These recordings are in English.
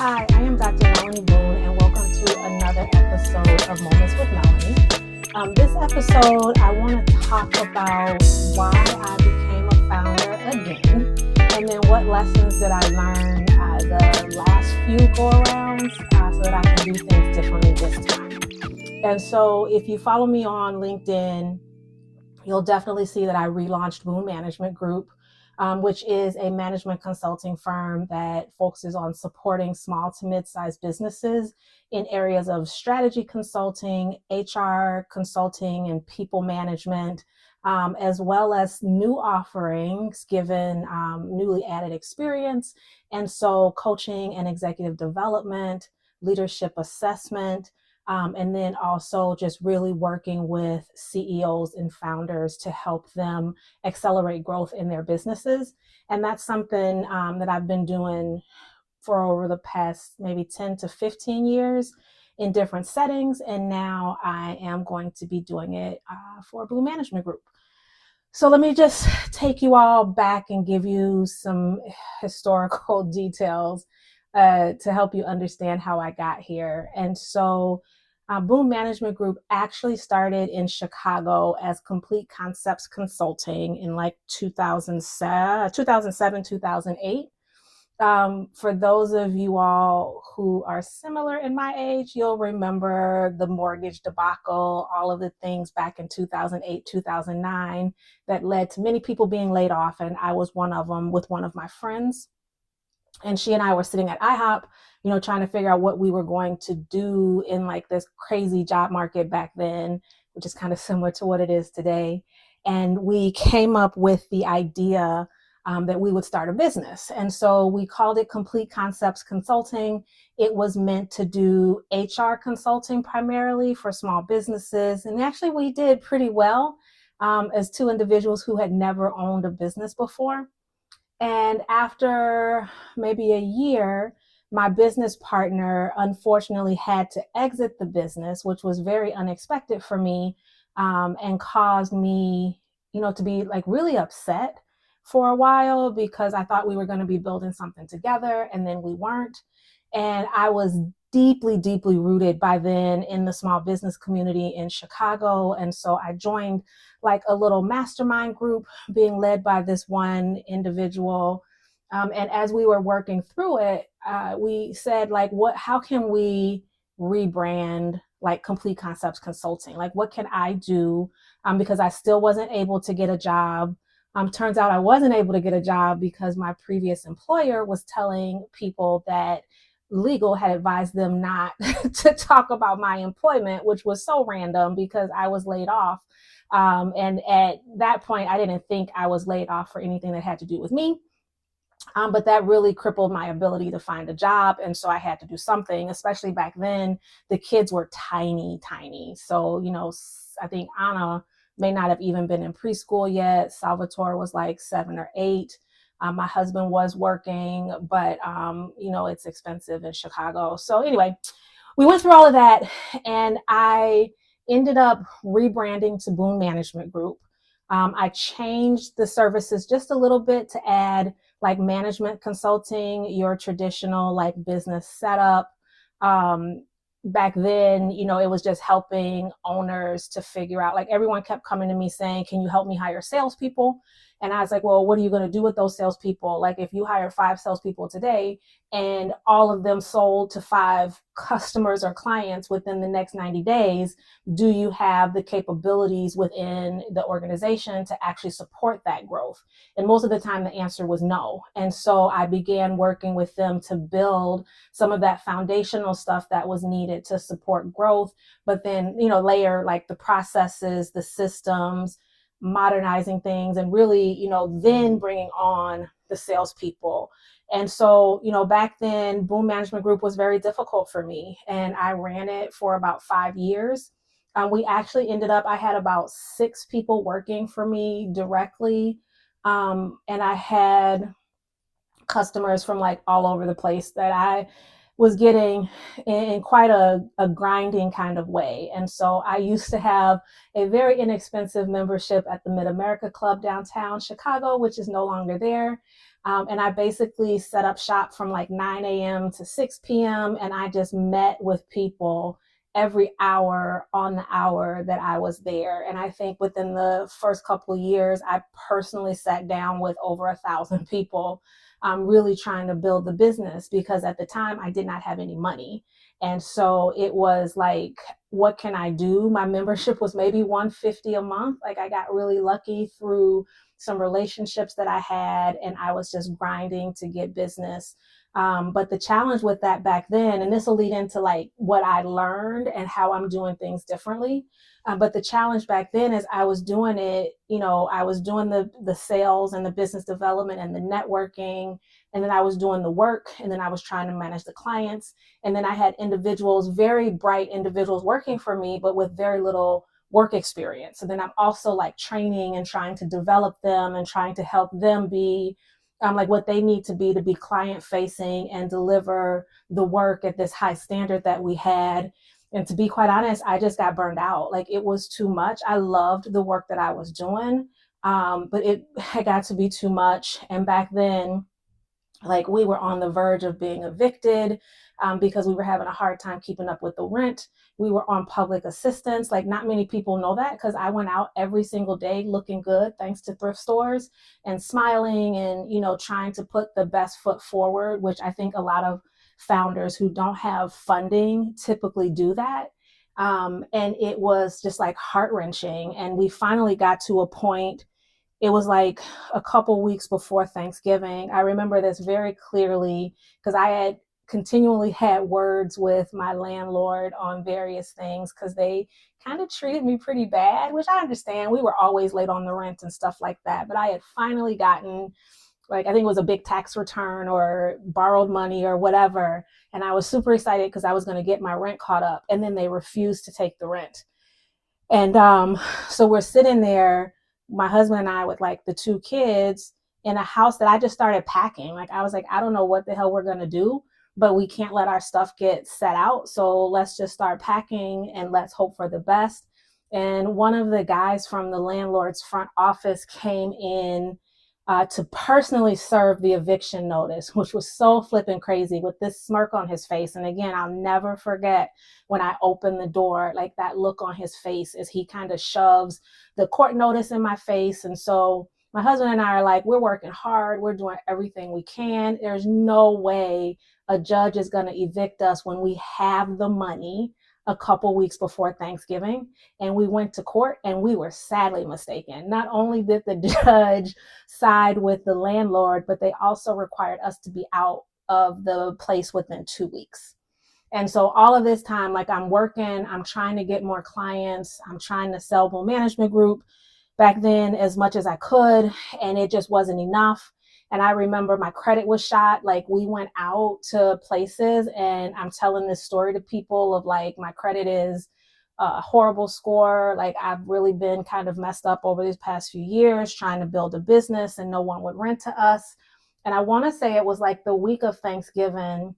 Hi, I am Dr. Melonie Boone, and welcome to another episode of Moments with Melonie. This episode, I want to talk about why I became a founder again, and then what lessons did I learn the last few go-arounds so that I can do things differently this time. And so if you follow me on LinkedIn, you'll definitely see that I relaunched Boone Management Group, which is a management consulting firm that focuses on supporting small to mid-sized businesses in areas of strategy consulting, HR consulting, and people management, as well as new offerings given newly added experience. And so coaching and executive development, leadership assessment, and then also just really working with CEOs and founders to help them accelerate growth in their businesses. And that's something that I've been doing for over the past maybe 10 to 15 years in different settings. And now I am going to be doing it for Boone Management Group. So let me just take you all back and give you some historical details to help you understand how I got here. And so Boone Management Group actually started in Chicago as Complete Concepts Consulting in like 2007, 2008. For those of you all who are similar in my age, you'll remember the mortgage debacle, all of the things back in 2008, 2009 that led to many people being laid off. And I was one of them with one of my friends. And she and I were sitting at IHOP, trying to figure out what we were going to do in like this crazy job market back then, which is kind of similar to what it is today. And we came up with the idea that we would start a business. And so we called it Complete Concepts Consulting. It was meant to do HR consulting primarily for small businesses. And actually we did pretty well as two individuals who had never owned a business before. And after maybe a year, my business partner unfortunately had to exit the business, which was very unexpected for me, and caused me, to be like really upset for a while because I thought we were going to be building something together and then we weren't. And I was deeply, deeply rooted by then in the small business community in Chicago. And so I joined like a little mastermind group being led by this one individual. And as we were working through it, we said like, how can we rebrand like Complete Concepts Consulting? Like, what can I do? Because I still wasn't able to get a job. Turns out I wasn't able to get a job because my previous employer was telling people that legal had advised them not to talk about my employment, which was so random because I was laid off. And at that point, I didn't think I was laid off for anything that had to do with me. But that really crippled my ability to find a job. And so I had to do something, especially back then, the kids were tiny. So, I think Anna may not have even been in preschool yet. Salvatore was like 7 or 8. My husband was working, but, it's expensive in Chicago. So anyway, we went through all of that and I ended up rebranding to Boone Management Group. I changed the services just a little bit to add like management consulting, your traditional like business setup. Back then, it was just helping owners to figure out, like everyone kept coming to me saying, can you help me hire salespeople? And I was like, well, what are you going to do with those salespeople? Like if you hire 5 salespeople today and all of them sold to 5 customers or clients within the next 90 days, do you have the capabilities within the organization to actually support that growth? And most of the time the answer was no. And so I began working with them to build some of that foundational stuff that was needed to support growth, but then, layer like the processes, the systems, modernizing things, and really, then bringing on the salespeople. And so, back then, Boone Management Group was very difficult for me. And I ran it for about 5 years. We actually I had about 6 people working for me directly. And I had customers from like all over the place that I was getting in quite a grinding kind of way. And so I used to have a very inexpensive membership at the Mid-America Club downtown Chicago, which is no longer there. And I basically set up shop from like 9 a.m. to 6 p.m. And I just met with people every hour on the hour that I was there. And I think within the first couple of years, I personally sat down with over 1,000 people, really trying to build the business, because at the time I did not have any money. And so it was like, what can I do? My membership was maybe $150 a month. Like, I got really lucky through some relationships that I had, and I was just grinding to get business. But the challenge with that back then, and this will lead into like what I learned and how I'm doing things differently. But the challenge back then is I was doing it, I was doing the sales and the business development and the networking, and then I was doing the work, and then I was trying to manage the clients. And then I had individuals, very bright individuals working for me, but with very little work experience. And then I'm also like training and trying to develop them and trying to help them be like what they need to be client facing and deliver the work at this high standard that we had. And to be quite honest, I just got burned out. Like, it was too much. I loved the work that I was doing, but it got to be too much. And back then, like, we were on the verge of being evicted because we were having a hard time keeping up with the rent. We were on public assistance. Like, not many people know that, because I went out every single day looking good, thanks to thrift stores, and smiling and, trying to put the best foot forward, which I think a lot of founders who don't have funding typically do that. And it was just like heart-wrenching. And we finally got to a point. It was like a couple weeks before Thanksgiving. I remember this very clearly because I had continually had words with my landlord on various things, because they kind of treated me pretty bad, which I understand. We were always late on the rent and stuff like that. But I had finally gotten, like, I think it was a big tax return or borrowed money or whatever. And I was super excited because I was going to get my rent caught up. And then they refused to take the rent. And so we're sitting there, my husband and I, with like the two kids, in a house that I just started packing. Like, I was like, I don't know what the hell we're going to do, but we can't let our stuff get set out. So let's just start packing and let's hope for the best. And one of the guys from the landlord's front office came in to personally serve the eviction notice, which was so flipping crazy, with this smirk on his face. And again, I'll never forget when I opened the door, like that look on his face as he kind of shoves the court notice in my face. And so my husband and I are like, we're working hard. We're doing everything we can. There's no way a judge is going to evict us when we have the money a couple weeks before Thanksgiving. And we went to court, and we were sadly mistaken. Not only did the judge side with the landlord, but they also required us to be out of the place within 2 weeks. And so all of this time, like, I'm working, I'm trying to get more clients, I'm trying to sell Boone Management Group back then as much as I could, and it just wasn't enough. And I remember my credit was shot. Like, we went out to places, and I'm telling this story to people of like, my credit is a horrible score. Like, I've really been kind of messed up over these past few years trying to build a business, and no one would rent to us. And I want to say it was like the week of Thanksgiving,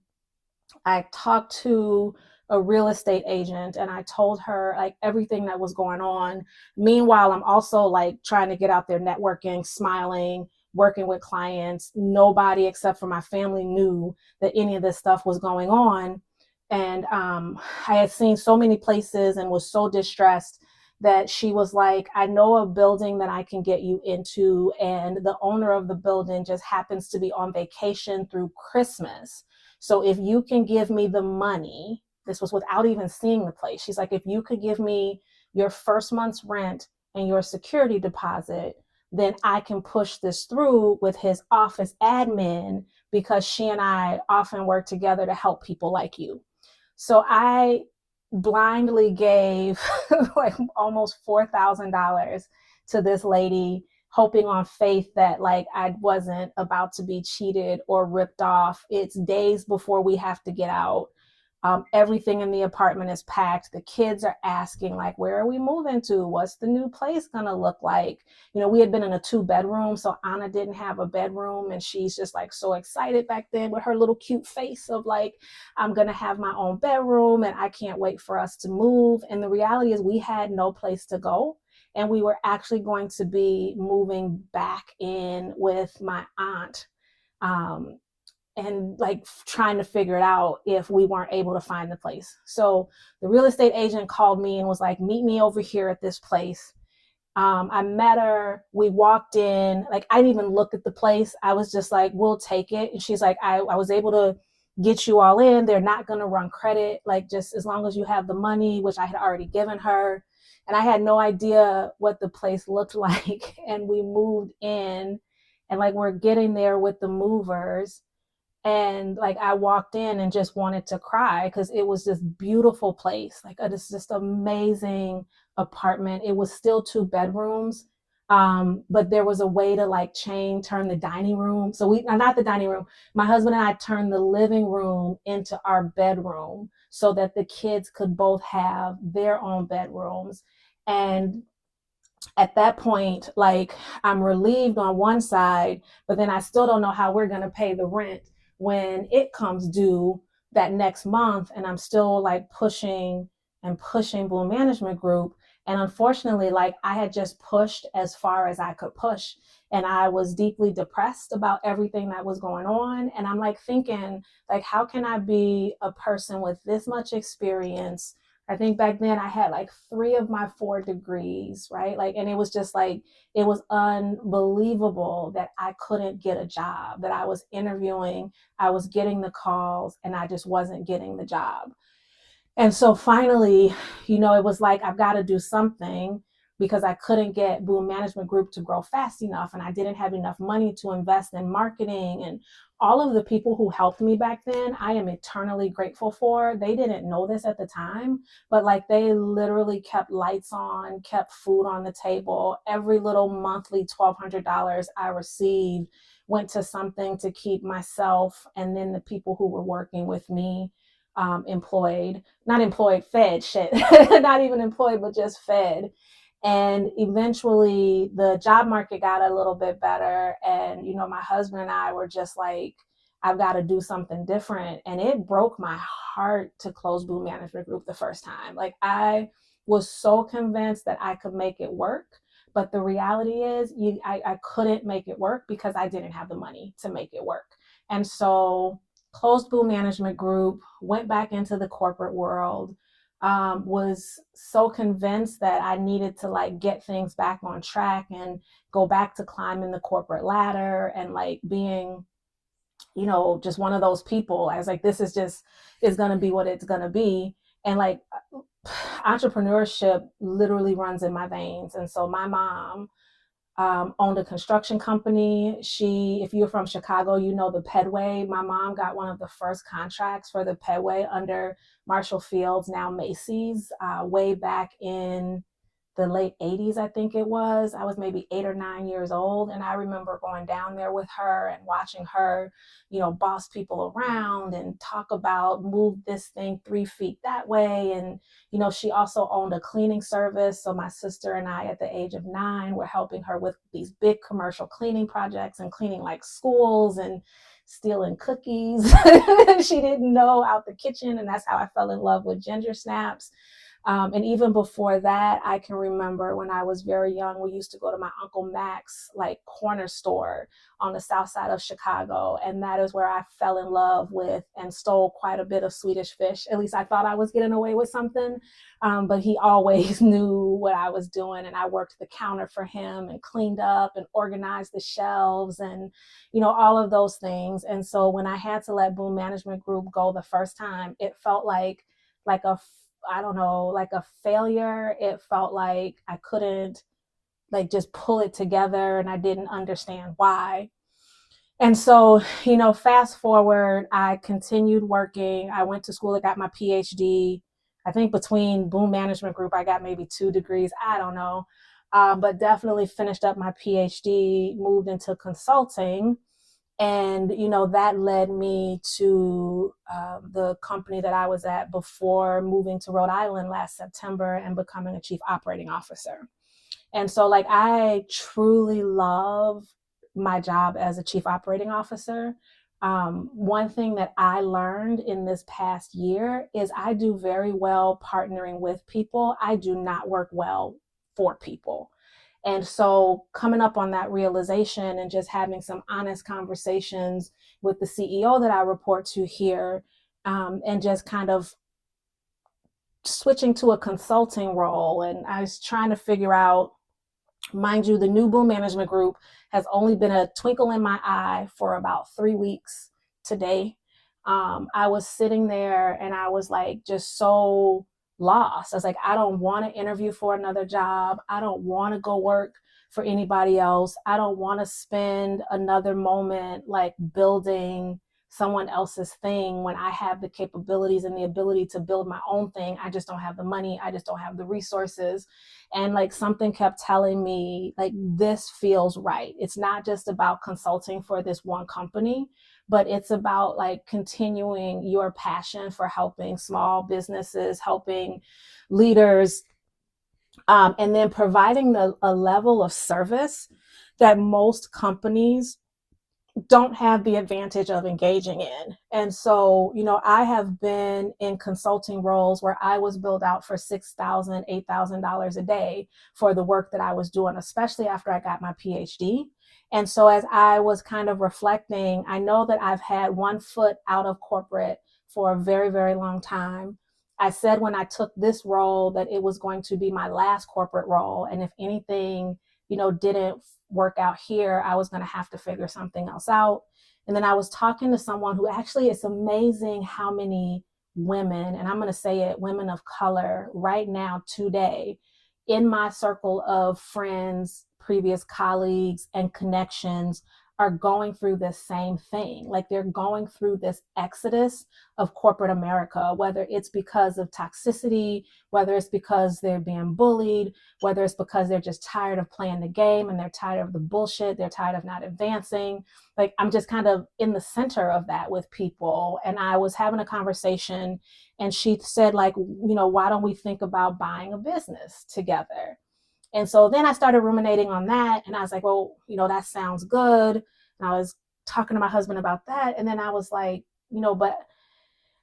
I talked to a real estate agent, and I told her like everything that was going on. Meanwhile, I'm also like trying to get out there networking, smiling, working with clients. Nobody except for my family knew that any of this stuff was going on. And I had seen so many places and was so distressed that she was like, I know a building that I can get you into. And the owner of the building just happens to be on vacation through Christmas. So if you can give me the money, this was without even seeing the place. She's like, if you could give me your first month's rent and your security deposit, then I can push this through with his office admin, because she and I often work together to help people like you. So I blindly gave like almost $4,000 to this lady, hoping on faith that like I wasn't about to be cheated or ripped off. It's days before we have to get out. Everything in the apartment is packed. The kids are asking like, where are we moving to? What's the new place gonna look like? We had been in a 2-bedroom, so Anna didn't have a bedroom, and she's just like so excited back then with her little cute face of like, I'm gonna have my own bedroom and I can't wait for us to move. And the reality is we had no place to go. And we were actually going to be moving back in with my aunt Um, and like trying to figure it out if we weren't able to find the place. So the real estate agent called me and was like, meet me over here at this place. I met her. We walked in. Like, I didn't even look at the place. I was just like, we'll take it. And she's like, I was able to get you all in. They're not going to run credit. Like, just as long as you have the money, which I had already given her. And I had no idea what the place looked like. And we moved in, and like, we're getting there with the movers. And like, I walked in and just wanted to cry because it was this beautiful place. Like, it's just amazing apartment. It was still 2 bedrooms. But there was a way to like turn the dining room. So not the dining room. My husband and I turned the living room into our bedroom so that the kids could both have their own bedrooms. And at that point, like, I'm relieved on one side, but then I still don't know how we're going to pay the rent when it comes due that next month. And I'm still like pushing and pushing Boone Management Group. And unfortunately, like, I had just pushed as far as I could push. And I was deeply depressed about everything that was going on. And I'm like thinking, like, how can I be a person with this much experience? I think back then I had like 3 of my 4 degrees, right? Like, and it was just like, it was unbelievable that I couldn't get a job, that I was interviewing, I was getting the calls, and I just wasn't getting the job. And so finally, it was like, I've got to do something, because I couldn't get Boone Management Group to grow fast enough. And I didn't have enough money to invest in marketing. And all of the people who helped me back then, I am eternally grateful for. They didn't know this at the time, but like, they literally kept lights on, kept food on the table. Every little monthly $1,200 I received went to something to keep myself and then the people who were working with me fed, shit, not even employed, but just fed. And eventually the job market got a little bit better. And, my husband and I were just like, I've got to do something different. And it broke my heart to close Boone Management Group the first time. Like, I was so convinced that I could make it work. But the reality is I couldn't make it work because I didn't have the money to make it work. And so closed Boone Management Group, went back into the corporate world, was so convinced that I needed to like get things back on track and go back to climbing the corporate ladder and like being, just one of those people. I was like, this is going to be what it's going to be. And like, entrepreneurship literally runs in my veins. And so my mom owned a construction company. If you're from Chicago, the Pedway. My mom got one of the first contracts for the Pedway under Marshall Field's, now Macy's, way back in the late 80s, I think it was. I was maybe 8 or 9 years old. And I remember going down there with her and watching her, boss people around and talk about move this thing 3 feet that way. And, she also owned a cleaning service. So my sister and I, at the age of 9, were helping her with these big commercial cleaning projects and cleaning like schools and stealing cookies. She didn't know out the kitchen. And that's how I fell in love with ginger snaps. And even before that, I can remember when I was very young, we used to go to my Uncle Mac's like corner store on the south side of Chicago. And that is where I fell in love with and stole quite a bit of Swedish fish. At least I thought I was getting away with something. But he always knew what I was doing. And I worked the counter for him and cleaned up and organized the shelves and, all of those things. And so when I had to let Boone Management Group go the first time, it felt like a failure. It felt like I couldn't like just pull it together and I didn't understand why. And so, fast forward, I continued working. I went to school, I got my PhD. I think between Boone Management Group, I got maybe 2 degrees. I don't know. But definitely finished up my PhD, moved into consulting. And, that led me to the company that I was at before moving to Rhode Island last September and becoming a chief operating officer. And so like, I truly love my job as a chief operating officer. One thing that I learned in this past year is I do very well partnering with people. I do not work well for people. And so coming up on that realization and just having some honest conversations with the CEO that I report to here, and just kind of switching to a consulting role. And I was trying to figure out, mind you, the new Boone Management Group has only been a twinkle in my eye for about 3 weeks today. I was sitting there and I was like, just so lost. I was like, I don't want to interview for another job. I don't want to go work for anybody else. I don't want to spend another moment like building someone else's thing when I have the capabilities and the ability to build my own thing. I just don't have the money. I just don't have the resources. And like something kept telling me, like, this feels right. It's not just about consulting for this one company, but it's about like continuing your passion for helping small businesses, helping leaders, and then providing a level of service that most companies don't have the advantage of engaging in. And so, I have been in consulting roles where I was billed out for $6,000, $8,000 a day for the work that I was doing, especially after I got my PhD. And so as I was kind of reflecting, I know that I've had one foot out of corporate for a very, very long time. I said when I took this role that it was going to be my last corporate role. And if anything, didn't work out here, I was going to have to figure something else out. And then I was talking to someone who actually, it's amazing how many women, and I'm going to say it, women of color right now today in my circle of friends, previous colleagues, and connections are going through this same thing. Like they're going through this exodus of corporate America, whether it's because of toxicity, whether it's because they're being bullied, whether it's because they're just tired of playing the game and they're tired of the bullshit, they're tired of not advancing. Like I'm just kind of in the center of that with people. And I was having a conversation and she said like, why don't we think about buying a business together? And so then I started ruminating on that. And I was like, well, that sounds good. And I was talking to my husband about that. And then I was like, but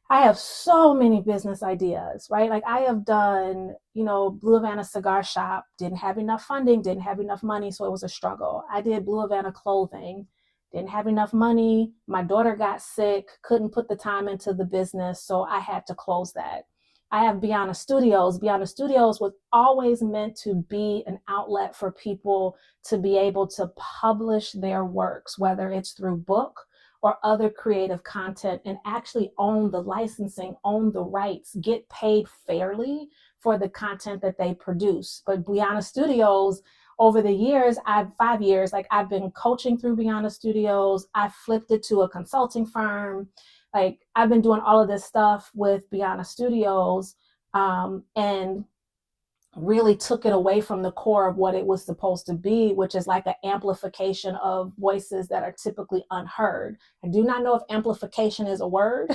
I have so many business ideas, right? Like I have done, Blue Havana Cigar Shop, didn't have enough funding, didn't have enough money. So it was a struggle. I did Blue Havana Clothing, didn't have enough money. My daughter got sick, couldn't put the time into the business. So I had to close that. I have Beyond Studios. Beyond Studios was always meant to be an outlet for people to be able to publish their works, whether it's through book or other creative content, and actually own the licensing, own the rights, get paid fairly for the content that they produce. But Beyond Studios, over the years, 5 years, like I've been coaching through Beyond Studios. I flipped it to a consulting firm. Like I've been doing all of this stuff with Beyond Studios, and really took it away from the core of what it was supposed to be, which is like an amplification of voices that are typically unheard. I do not know if amplification is a word.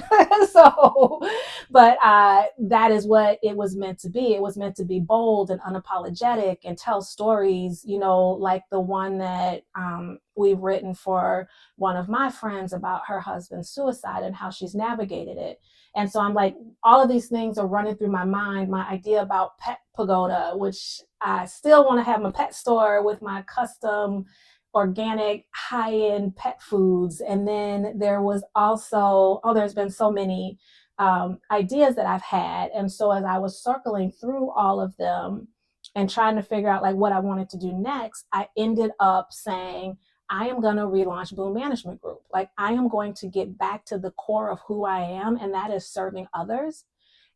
But that is what it was meant to be. It was meant to be bold and unapologetic and tell stories, like the one that we've written for one of my friends about her husband's suicide and how she's navigated it. And so I'm like, all of these things are running through my mind. My idea about Pet Pagoda, which I still want to have my pet store with my custom organic high-end pet foods. And then there was also, there's been so many ideas that I've had. And so as I was circling through all of them and trying to figure out like what I wanted to do next, I ended up saying, I am going to relaunch Boone Management Group. Like I am going to get back to the core of who I am, and that is serving others.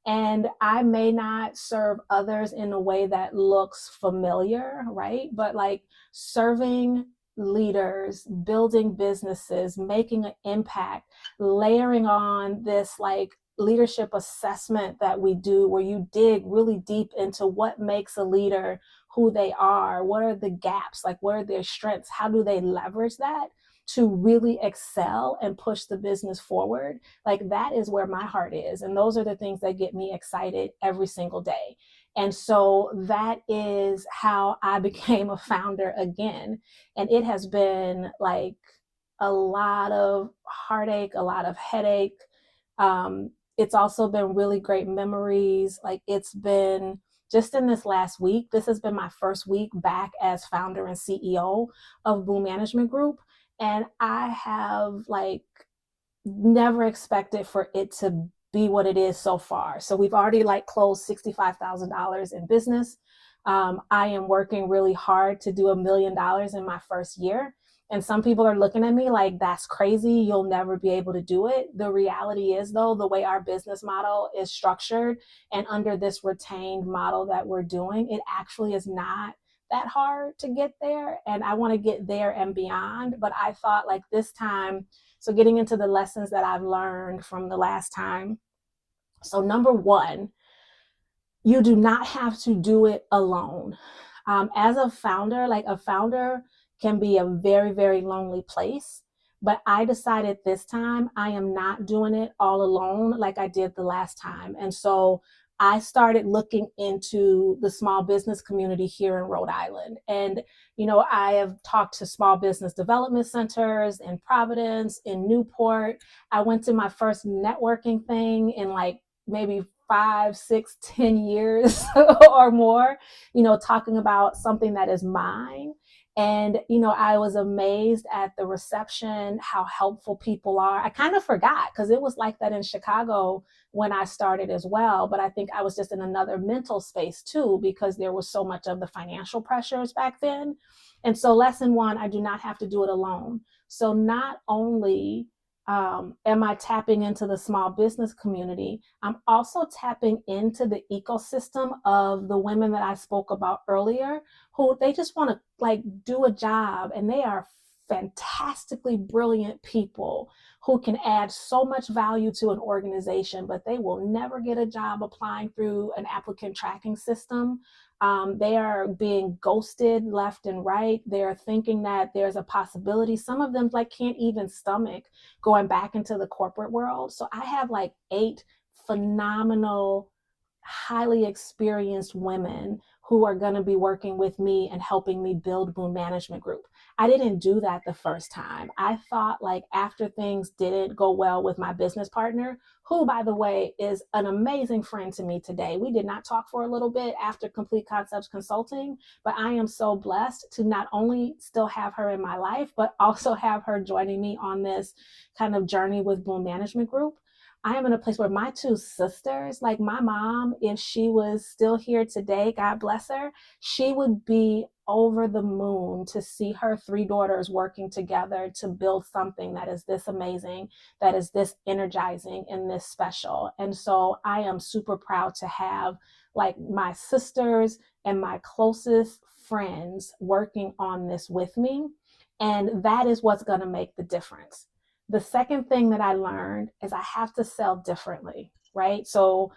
And I may not serve others in a way that looks familiar, right? But like serving leaders, building businesses, making an impact, layering on this like leadership assessment that we do where you dig really deep into what makes a leader who they are, what are the gaps, like what are their strengths, how do they leverage that to really excel and push the business forward. Like that is where my heart is. And those are the things that get me excited every single day. And so that is how I became a founder again. And it has been like a lot of heartache, a lot of headache. It's also been really great memories. Like it's been just in this last week, this has been my first week back as founder and CEO of Boone Management Group. And I have like never expected for it to be what it is so far. So we've already like closed $65,000 in business. I am working really hard to do $1 million in my first year. And some people are looking at me like, that's crazy. You'll never be able to do it. The reality is, though, the way our business model is structured and under this retained model that we're doing, it actually is not that hard to get there. And I want to get there and beyond. But I thought like this time, so getting into the lessons that I've learned from the last time. So number one, you do not have to do it alone. As a founder, like a founder can be a very, very lonely place. But I decided this time I am not doing it all alone like I did the last time. And so I started looking into the small business community here in Rhode Island. And, you know, I have talked to small business development centers in Providence, in Newport. I went to my first networking thing in like maybe 5, 6, 10 years or more, you know, talking about something that is mine. And, you know, I was amazed at the reception, how helpful people are. I kind of forgot because it was like that in Chicago when I started as well. But I think I was just in another mental space too, because there was so much of the financial pressures back then. And so lesson one, I do not have to do it alone. So not only am I tapping into the small business community, I'm also tapping into the ecosystem of the women that I spoke about earlier, who they just want to like do a job, and they are fantastically brilliant people who can add so much value to an organization, but they will never get a job applying through an applicant tracking system. They are being ghosted left and right. They're thinking that there's a possibility. Some of them like can't even stomach going back into the corporate world. So I have like 8 phenomenal, highly experienced women who are going to be working with me and helping me build Boone Management Group. I didn't do that the first time. I thought like after things didn't go well with my business partner, who, by the way, is an amazing friend to me today. We did not talk for a little bit after Complete Concepts Consulting, but I am so blessed to not only still have her in my life, but also have her joining me on this kind of journey with Boone Management Group. I am in a place where my 2 sisters, like my mom, if she was still here today, God bless her, she would be over the moon to see her 3 daughters working together to build something that is this amazing, that is this energizing and this special. And so I am super proud to have like my sisters and my closest friends working on this with me. And that is what's going to make the difference. The second thing that I learned is I have to sell differently, right? So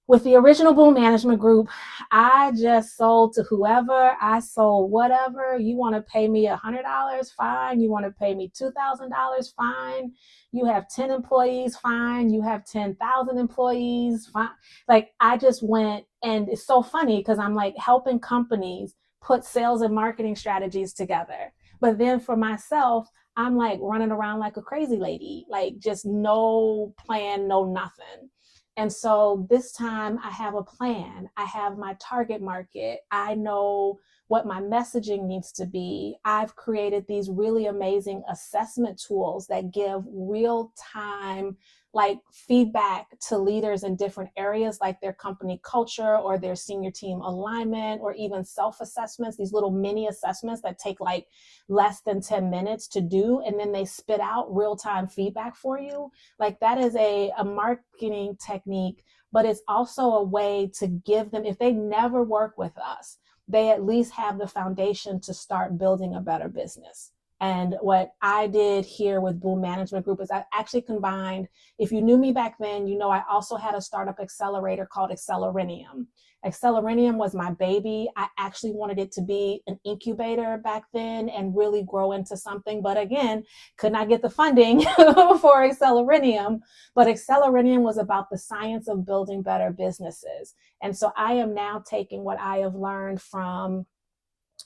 with the original Boone Management Group, I just sold to whoever. I sold whatever. You want to pay me $100, fine. You want to pay me $2,000, fine. You have 10 employees, fine. You have 10,000 employees, fine. Like I just went, and it's so funny because I'm like helping companies put sales and marketing strategies together. But then for myself, I'm like running around like a crazy lady, like just no plan, no nothing. And so this time I have a plan. I have my target market. I know what my messaging needs to be. I've created these really amazing assessment tools that give real time like feedback to leaders in different areas like their company culture or their senior team alignment or even self-assessments, these little mini assessments that take like less than 10 minutes to do. And then they spit out real-time feedback for you. Like that is a marketing technique, but it's also a way to give them, if they never work with us, they at least have the foundation to start building a better business. And what I did here with Boone Management Group is I actually combined, if you knew me back then, you know I also had a startup accelerator called Accelerinium. Accelerinium was my baby. I actually wanted it to be an incubator back then and really grow into something. But again, could not get the funding for Accelerinium. But Accelerinium was about the science of building better businesses. And so I am now taking what I have learned from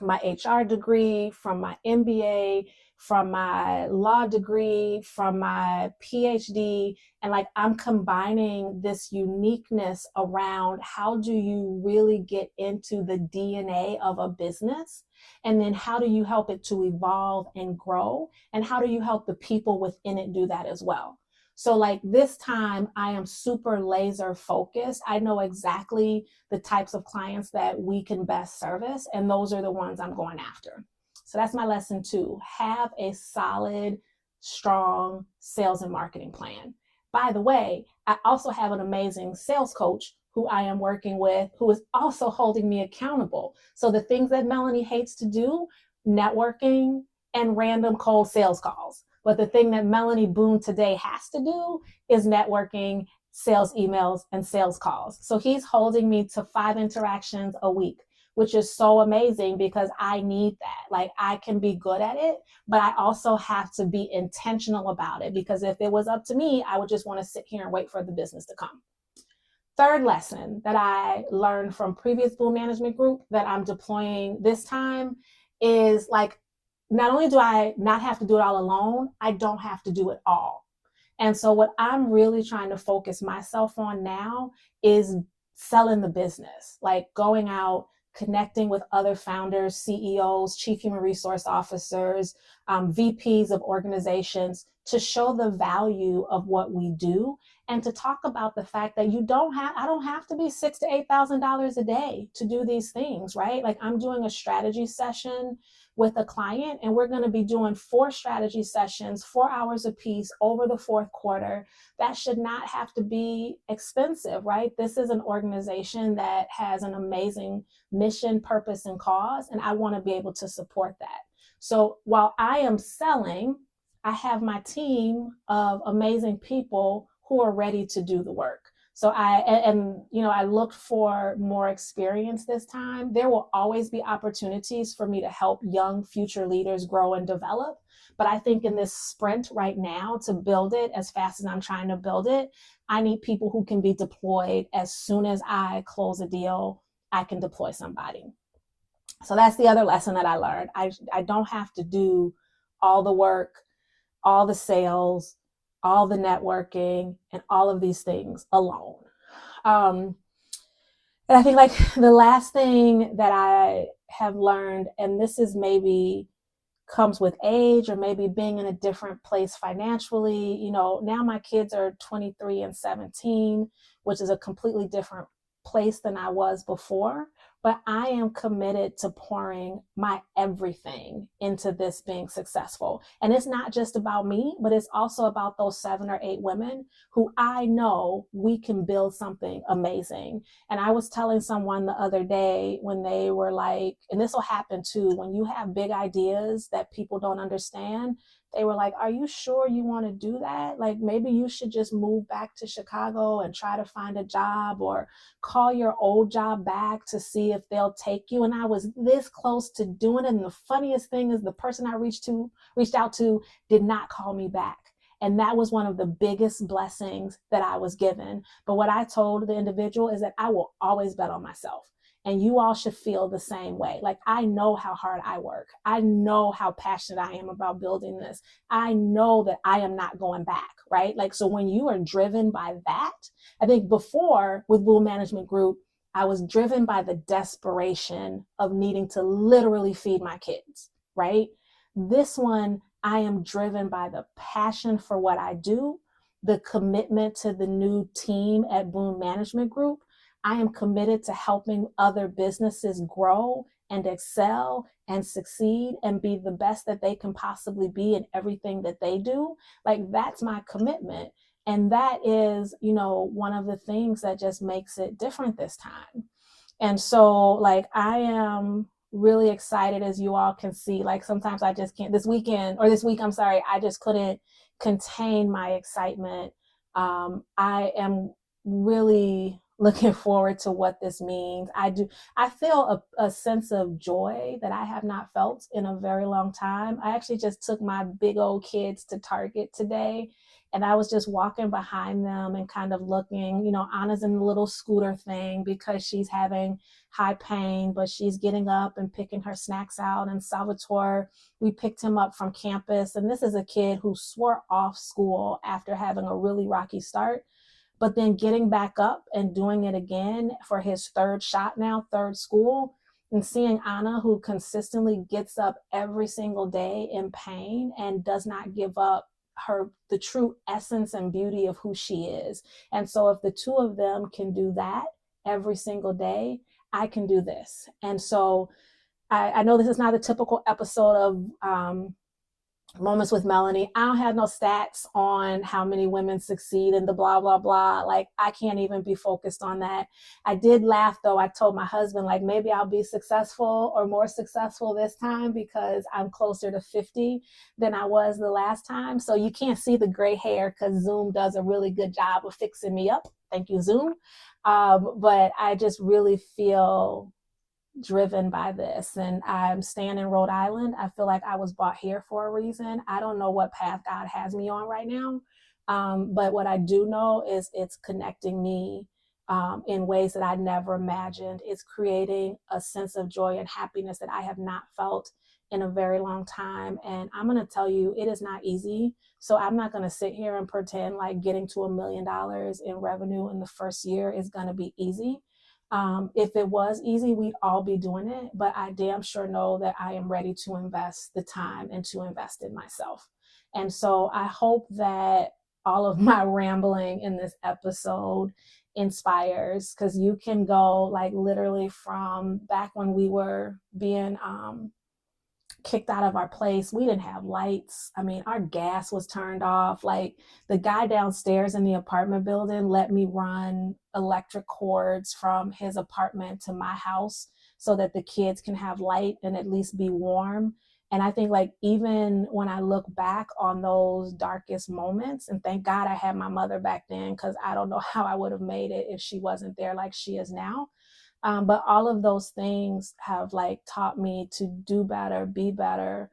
my HR degree, from my MBA, from my law degree, from my PhD. And like, I'm combining this uniqueness around how do you really get into the DNA of a business? And then how do you help it to evolve and grow? And how do you help the people within it do that as well? So like this time I am super laser focused. I know exactly the types of clients that we can best service, and those are the ones I'm going after. So that's my lesson 2. Have a solid, strong sales and marketing plan. By the way, I also have an amazing sales coach who I am working with, who is also holding me accountable. So the things that Melonie hates to do, networking and random cold sales calls. But the thing that Melonie Boone today has to do is networking, sales emails, and sales calls. So he's holding me to 5 interactions a week, which is so amazing because I need that. Like, I can be good at it, but I also have to be intentional about it, because if it was up to me, I would just want to sit here and wait for the business to come. Third lesson that I learned from previous Boone Management Group that I'm deploying this time is like, not only do I not have to do it all alone, I don't have to do it all. And so what I'm really trying to focus myself on now is selling the business, like going out, connecting with other founders, CEOs, chief human resource officers, VPs of organizations, to show the value of what we do, and to talk about the fact that I don't have to be $6,000 to $8,000 a day to do these things, right? Like, I'm doing a strategy session with a client, and we're going to be doing 4 strategy sessions, 4 hours a piece over the 4th quarter. That should not have to be expensive, right? This is an organization that has an amazing mission, purpose, and cause, and I want to be able to support that. So while I am selling, I have my team of amazing people who are ready to do the work. So I looked for more experience this time. There will always be opportunities for me to help young future leaders grow and develop. But I think in this sprint right now, to build it as fast as I'm trying to build it, I need people who can be deployed as soon as I close a deal. I can deploy somebody. So that's the other lesson that I learned. I don't have to do all the work, all the sales, all the networking, and all of these things alone. And I think like the last thing that I have learned, and this is maybe comes with age or maybe being in a different place financially, now my kids are 23 and 17, which is a completely different place than I was before. But I am committed to pouring my everything into this being successful. And it's not just about me, but it's also about those 7 or 8 women who I know we can build something amazing. And I was telling someone the other day when they were like, and this will happen too, when you have big ideas that people don't understand, they were like, are you sure you want to do that? Like, maybe you should just move back to Chicago and try to find a job, or call your old job back to see if they'll take you. And I was this close to doing it. And the funniest thing is the person I reached out to did not call me back. And that was one of the biggest blessings that I was given. But what I told the individual is that I will always bet on myself. And you all should feel the same way. Like, I know how hard I work. I know how passionate I am about building this. I know that I am not going back, right? Like, so when you are driven by that, I think before with Boone Management Group, I was driven by the desperation of needing to literally feed my kids, right? This one, I am driven by the passion for what I do, the commitment to the new team at Boone Management Group. I am committed to helping other businesses grow and excel and succeed and be the best that they can possibly be in everything that they do. Like, that's my commitment. And that is, one of the things that just makes it different this time. And so, like, I am really excited, as you all can see. Like, sometimes I just can't, this week, I just couldn't contain my excitement. I am really looking forward to what this means. I feel a sense of joy that I have not felt in a very long time. I actually just took my big old kids to Target today, And I was just walking behind them and kind of looking, you know, Anna's in the little scooter thing because she's having high pain, but she's getting up and picking her snacks out. And Salvatore, we picked him up from campus. And this is a kid who swore off school after having a really rocky start, but then getting back up and doing it again for his third shot now, third school, and seeing Anna, who consistently gets up every single day in pain and does not give up the true essence and beauty of who she is. And so if the two of them can do that every single day, I can do this. And so I know this is not a typical episode of Moments with Melonie. I don't have no stats on how many women succeed in the blah, blah, blah. Like, I can't even be focused on that. I did laugh though. I told my husband, like, maybe I'll be successful or more successful this time because I'm closer to 50 than I was the last time. So you can't see the gray hair because Zoom does a really good job of fixing me up. Thank you, Zoom. But I just really feel driven by this, and I'm staying in Rhode Island. I feel like I was brought here for a reason. I don't know what path God has me on right now, but what I do know is it's connecting me in ways that I never imagined. It's creating a sense of joy and happiness that I have not felt in a very long time. And I'm going to tell you, it is not easy. So I'm not going to sit here and pretend like getting to $1 million in revenue in the first year is going to be easy. If it was easy, we'd all be doing it, but I damn sure know that I am ready to invest the time and to invest in myself. And so I hope that all of my rambling in this episode inspires, because you can go like literally from back when we were being kicked out of our place. We didn't have lights. I mean, our gas was turned off. Like, the guy downstairs in the apartment building let me run electric cords from his apartment to my house so that the kids can have light and at least be warm. And I think, like, even when I look back on those darkest moments, and thank God I had my mother back then, because I don't know how I would have made it if she wasn't there like she is now. But all of those things have like taught me to do better, be better,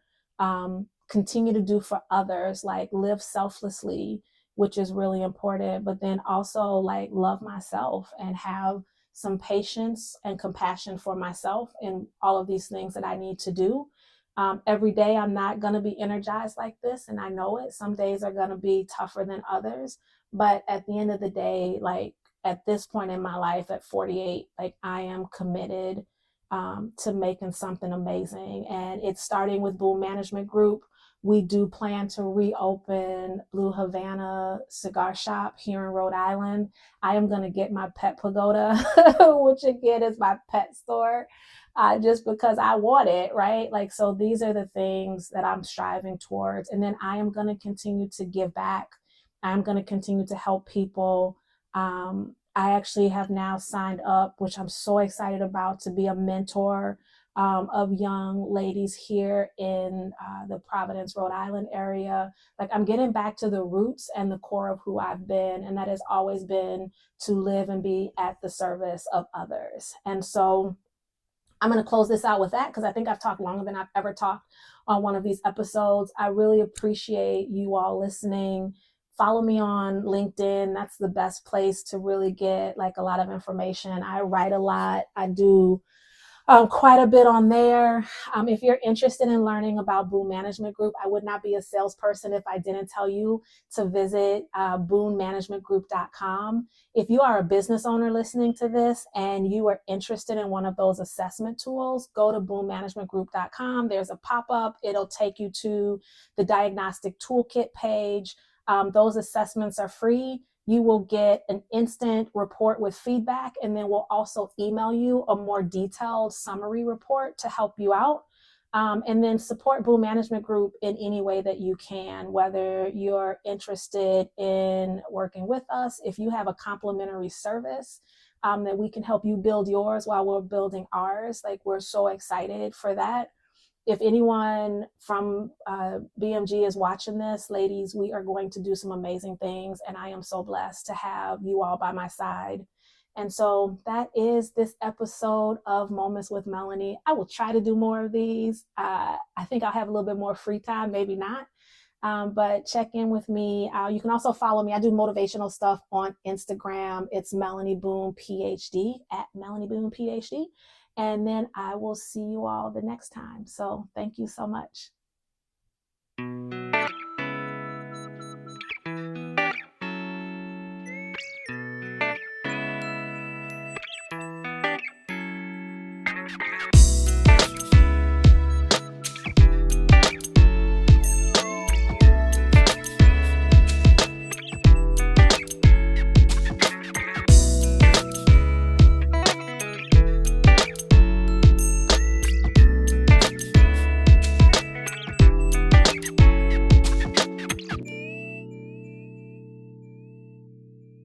continue to do for others, like live selflessly, which is really important, but then also like love myself and have some patience and compassion for myself and all of these things that I need to do. Every day I'm not going to be energized like this, and I know it. Some days are going to be tougher than others, but at the end of the day, like, at this point in my life at 48, like, I am committed to making something amazing. And it's starting with Boone Management Group. We do plan to reopen Blue Havana Cigar Shop here in Rhode Island. I am going to get my pet pagoda, which again is my pet store, just because I want it, right? Like, so these are the things that I'm striving towards. And then I am going to continue to give back. I'm going to continue to help people. I actually have now signed up, which I'm so excited about, to be a mentor of young ladies here in the Providence, Rhode Island area. Like, I'm getting back to the roots and the core of who I've been, and that has always been to live and be at the service of others. And so I'm going to close this out with that, because I think I've talked longer than I've ever talked on one of these episodes. I really appreciate you all listening. Follow me on LinkedIn. That's the best place to really get like a lot of information. I write a lot. I do quite a bit on there. If you're interested in learning about Boone Management Group, I would not be a salesperson if I didn't tell you to visit boomemanagementgroup.com. If you are a business owner listening to this and you are interested in one of those assessment tools, go to boomemanagementgroup.com. There's a pop-up. It'll take you to the diagnostic toolkit page. Those assessments are free. You will get an instant report with feedback, and then we'll also email you a more detailed summary report to help you out. And then support Boone Management Group in any way that you can, whether you're interested in working with us, if you have a complimentary service that we can help you build yours while we're building ours. Like, we're so excited for that. If anyone from BMG is watching this, ladies, we are going to do some amazing things. And I am so blessed to have you all by my side. And so that is this episode of Moments with Melonie. I will try to do more of these. I think I'll have a little bit more free time, maybe not. But check in with me. You can also follow me. I do motivational stuff on Instagram. It's Melonie Boone PhD at Melonie Boone PhD. And then I will see you all the next time. So thank you so much.